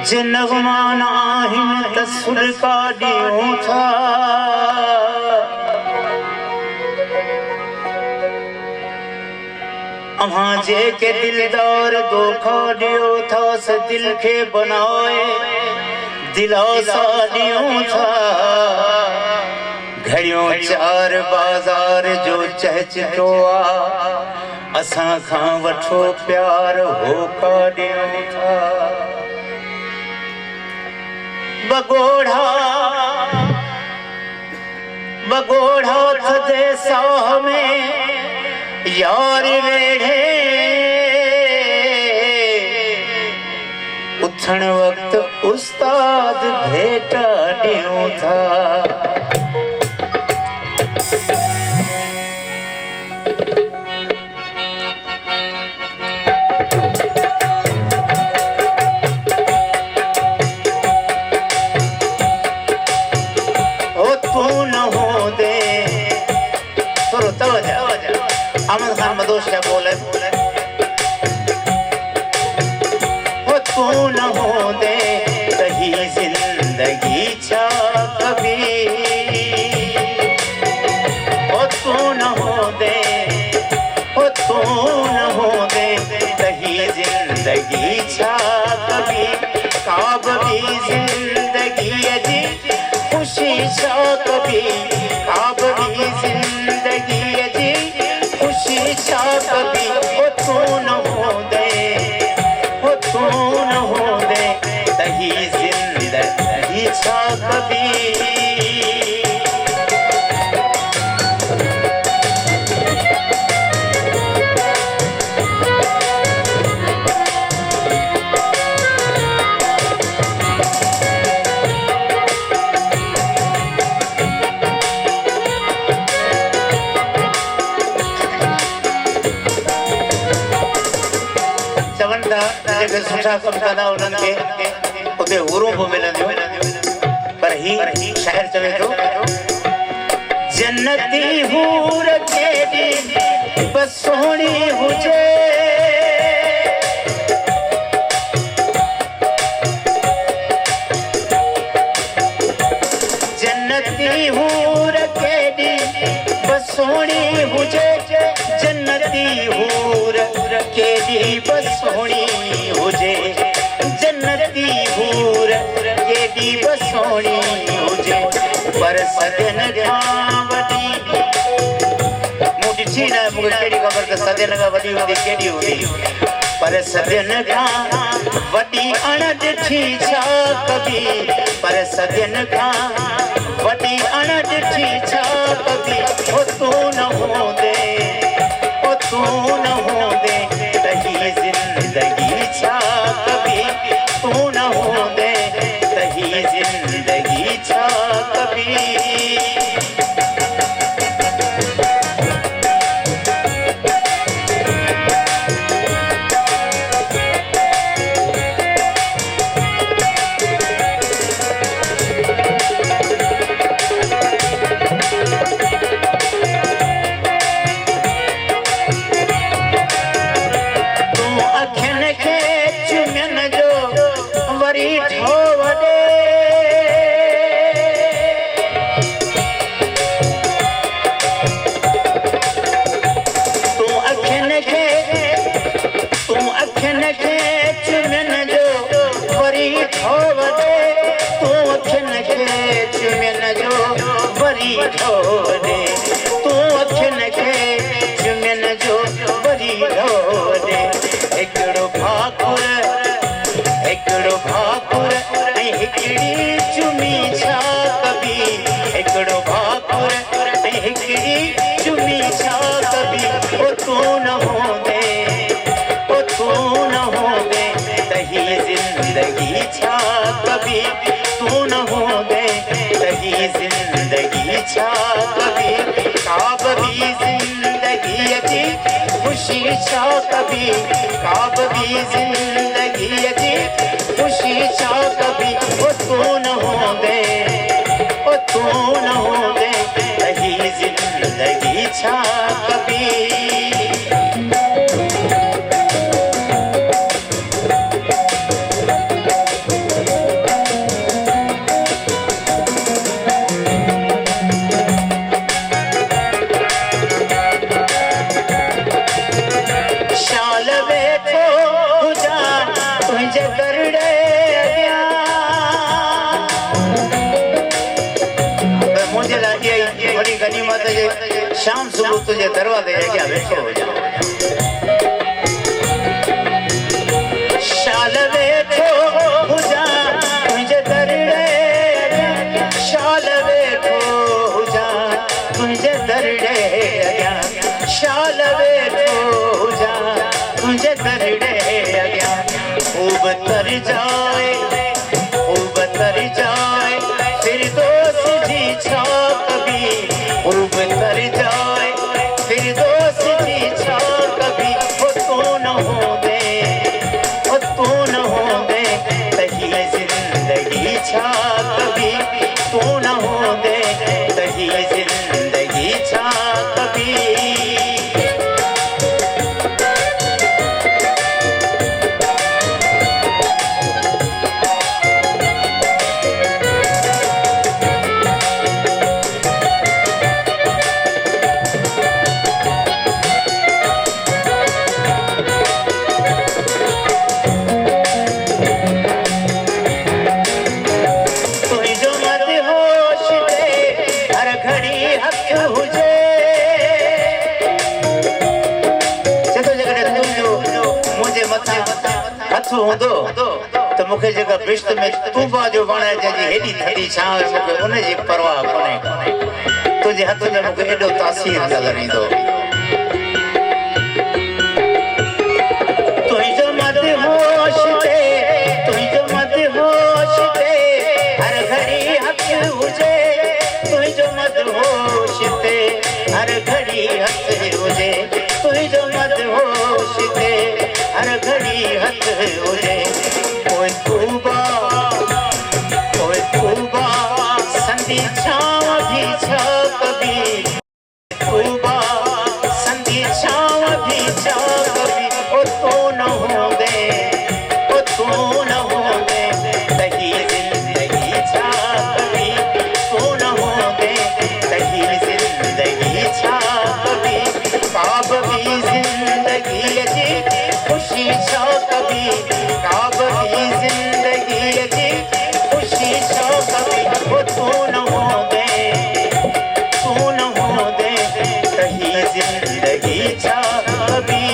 जे नगमान आहिन त सुर का ॾियूं था अहां जेके दिलदार धोखा ॾियो था स दिल खे बनाए दिलासा ॾियूं था घड़ियों चार बाजार जो चहचतो आ असां खां वठो प्यार होका ॾियूं था बगोड़ा थदे साह में यार वेढ़े उथण वक्त उस्ताद भेटा ॾियूं था अहमद खान मदोश क्या बोले हो तू न हो दे कहीं जिंदगी छा कभी हो तू न हो दे कहीं जिंदगी छा कभी काब भी जिंदगी जी खुशी छा कभी काब भी जिंदगी जी खुशी छा कभी हो तू न हो दे तही जिंदगी छा कभी जेके सुठा कम कंदा उन्हनि खे उते हुरूं बि मिलंदियूं पर ही शाइर चवे थो जन्नती हूर केॾी बस सोहणी हुजे जन्नती हूर केॾी बस सोहणी हुजे जन्नती हूर केॾी बस सोहणी हुजे जन्नती हूर केॾी बस सोहणी हुजे पर सदन खां वॾी मूं ॾिठी न मूंखे कहिड़ी ख़बर त सदन खां वॾी हूंदी केॾी हूंदी पर सदन खां वॾी अण ॾिठी छा कभी पर सदन खां वॾी अण ॾिठी छा कभी हो तू न हूंदे तू न हूंदे तही जिंदगी छा कभी तू न हूंदे तही जिंदगी छा कभी जिंदगी छा कभी तू न हो दे तही जिंदगी छा कभी काब भी जिंदगी अजी खुशी छा कभी काब भी जिंदगी अजी खुशी छा कभी ओ तू न हो दे ओ तू न हो दे तही जिंदगी छा कभी तुझे दरड़े मुझे लागे बड़ी गनीमत है शाम सुबह तुझे दरवाजे क्या बैठो हो जाओ शाल बैठो हो जा तुझे दरड़े शाल बैठो हो जा तुझे दरड़े शाल बैठो हो जा तुझे दरड़े खूब तर जाए फिर दोस्त जी छा कभी खूब तर जाए फिर दोस्त जी छा कभी वो तू न हो दे तही जिंदगी छा कभी तू न हो दे तही जिंदगी छा कभी तो मुखे जगह बिश्त में तूबा जो बने जजी हेडी थदी छाव मुखे उन जी परवाह कोने तुझे हथ में मुखे एडो तासीर नजर ईंदो तुझो मत होश ते हर घड़ी हक हुजे तुझो मत होश ते हर घड़ी हक हुजे तुझो मत होश ते हर घड़ी हक हुजे ओए तूबा संधि छाव भी छा कभी तूबा संधि छाव भी छा कभी ओ तू न हो दे तही जिंदगी छा कभी तू न हो दे तही जिंदगी छा कभी काब भी जिंदगी जी खुशी छा कभी काब भी जिंदगी जी खुशी छा कभी वो तू न हो दे तही जिंदगी छा कभी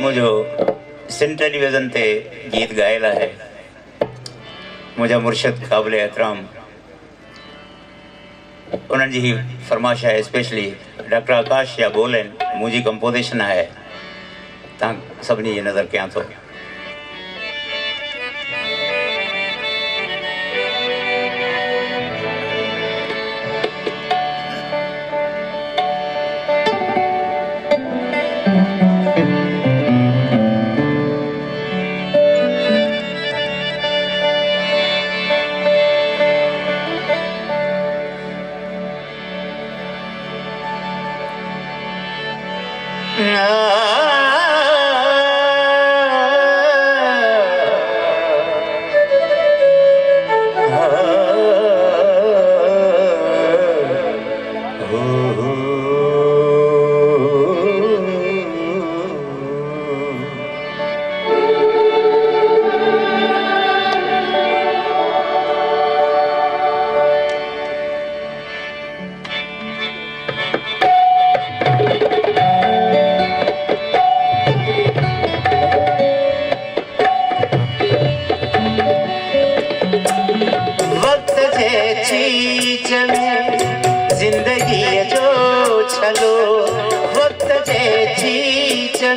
मुझो सिंध टेलीविजन ते गीत गायला है मुझा मुर्शिद काबिल एहतराम उन्हनि जी फरमाइश है स्पेशली डॉक्टर आकाश या बोलन मुझी कंपोजिशन है तव्हां सभिनी जी नज़र कयां थो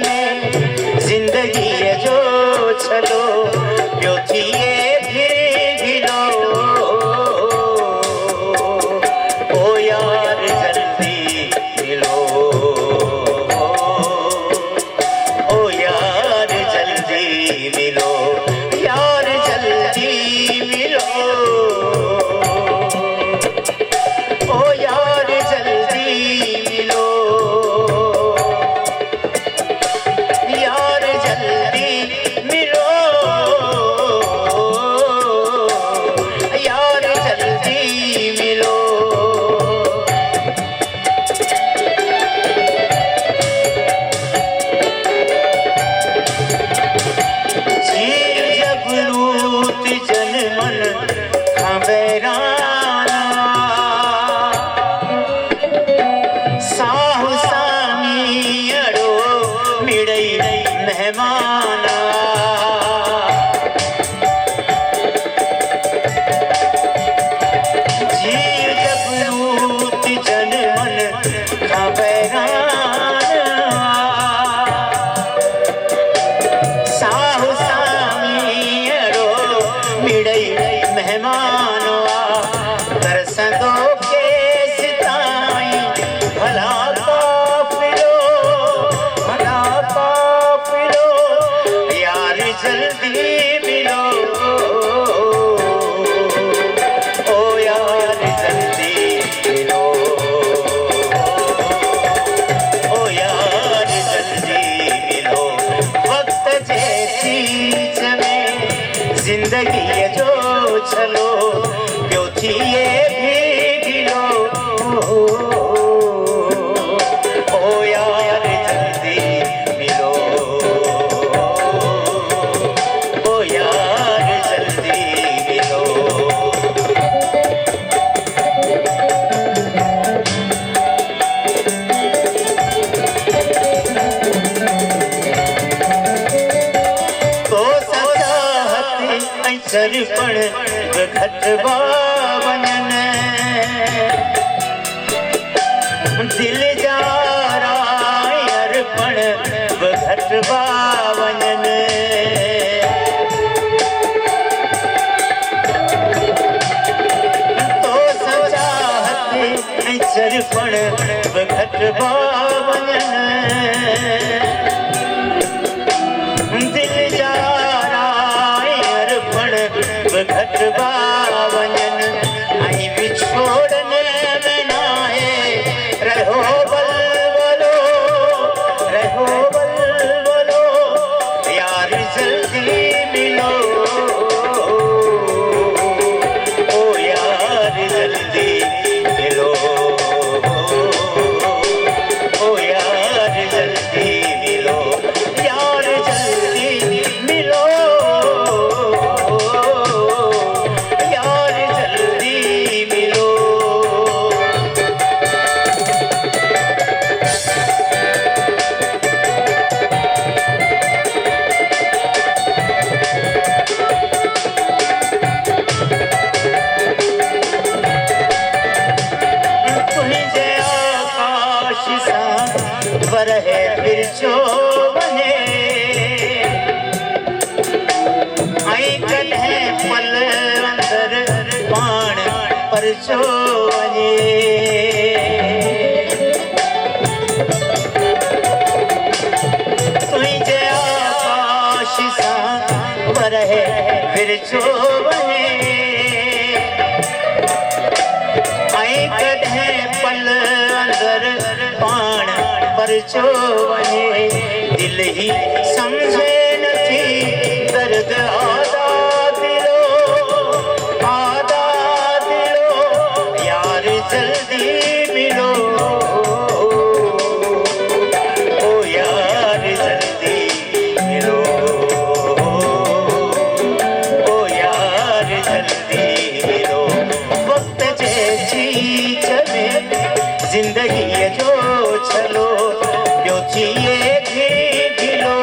में जिंदगी जो चलो प्यो थिए फिर ढिलो ओ यार जल्दी मिलो ओ यार जल्दी मिलो यार जल्दी मिलो ओ यार जल्दी मिलो यार जल्दी मिलो यार जल्दी मिलो जीव जब लूट जनमन खबराना साहु सामी अड़ो मिड़ई मेहमाना जीव जब लूट जनमन खबराना साहु सामी अड़ो मिड़ई मेहमानो दरसंदो के सिताई भला पापिलो यार जल्दी मिलो ओ यार जल्दी मिलो ओ यार जल्दी मिलो वक्त जैसी में जिंदगी जो चलो क्यों थी ये भी ढिलो ओ यार जल्दी मिलो ओ यार जल्दी मिलो तो दर्पण घटवा वञन दिल जा अर्पण घटवा वञन तो सजाहत दर्पण घटवा वञन दिल जा घटवा वञन ऐं विछोड़न में नाहे रहो बलबलो यार जल्दी मिलो ओ यार जल्दी मिलो ओ यार जल्दी मिलो यार जल्दी मिलो वरहे बिरचो वने आई कॾहिं पल अंदर पाण परचो वने तुंहिंजे आकाश सां वरहे बिरचो वने आई कॾहिं पल अंदर पाण परचो वने दिल ही समझे नथी दर्द आदा दिलो यार जल्दी मिलो ओ यार जल्दी मिलो ओ यार जल्दी मिलो वक्त जैसी चले जिंदगी जो चलो क्यों थी ये ढिलो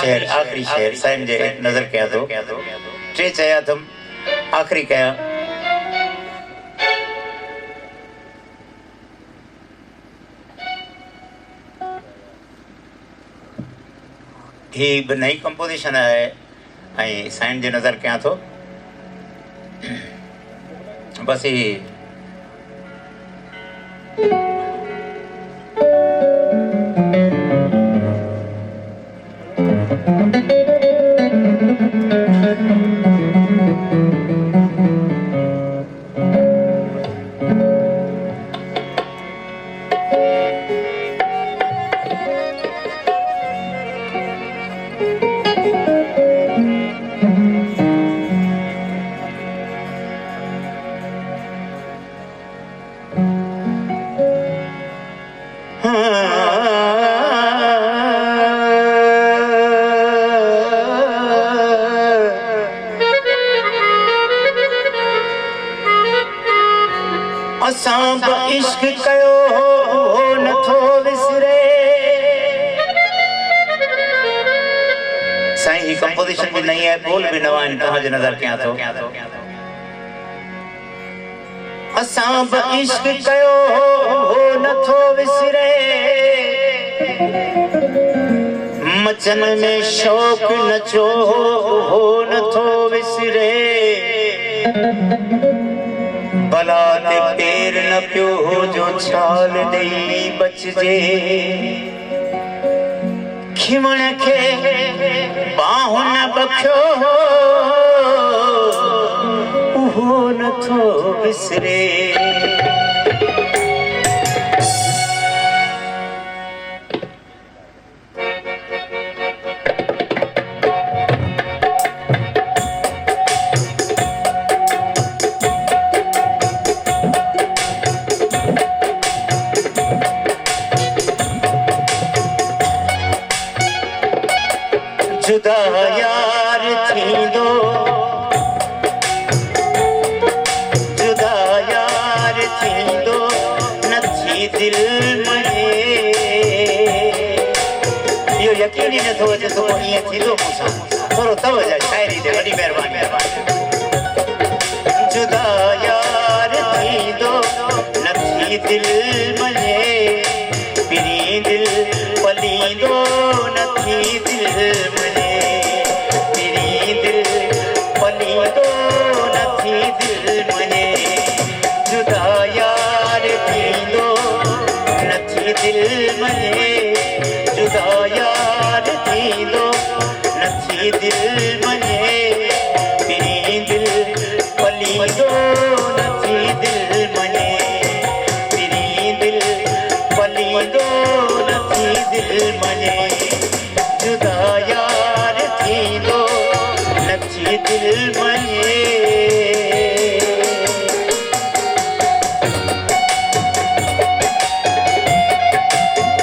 आखिरी शेर साईं जे नज़र कयां थो टे चया तुम आखिरी कया ही नई कंपोजिशन है ऐं साईं जे नज़र कयां थो बस ही असां बि इश्क कयो नथो विसरे साईं ही कंपोजिशन भी नहीं है बोल भी नवा आहिनि तव्हांजे नज़र कयां थो असां बि इश्क कयो नथो विसरे मचन में शौक़ नचो नथो विसरे भला ते पेर न पियो जो छाल ॾेई बचजे खिमण खे बाहु न बखियो उहो नथो विसरे जुदा यार थींदो जुदा यार थींदो नथी दिल मने इहो यकीन ई नथो अचे तो ईअं थींदो मूंसां थोरो तवजो शाइरी ते वॾी महिरबानी जुदा यार थींदो नथी दिल मने पिरी दिल पलींदो नथी दिल मने जुदा यार थींदो नथी दिल मने जुदा यार थींदो नथी दिल मने पिरी दिल पलींदो नथी दिल मने पिरी दिल पलींदो नथी दिल मने जुदा यार थींदो नथी दिल मने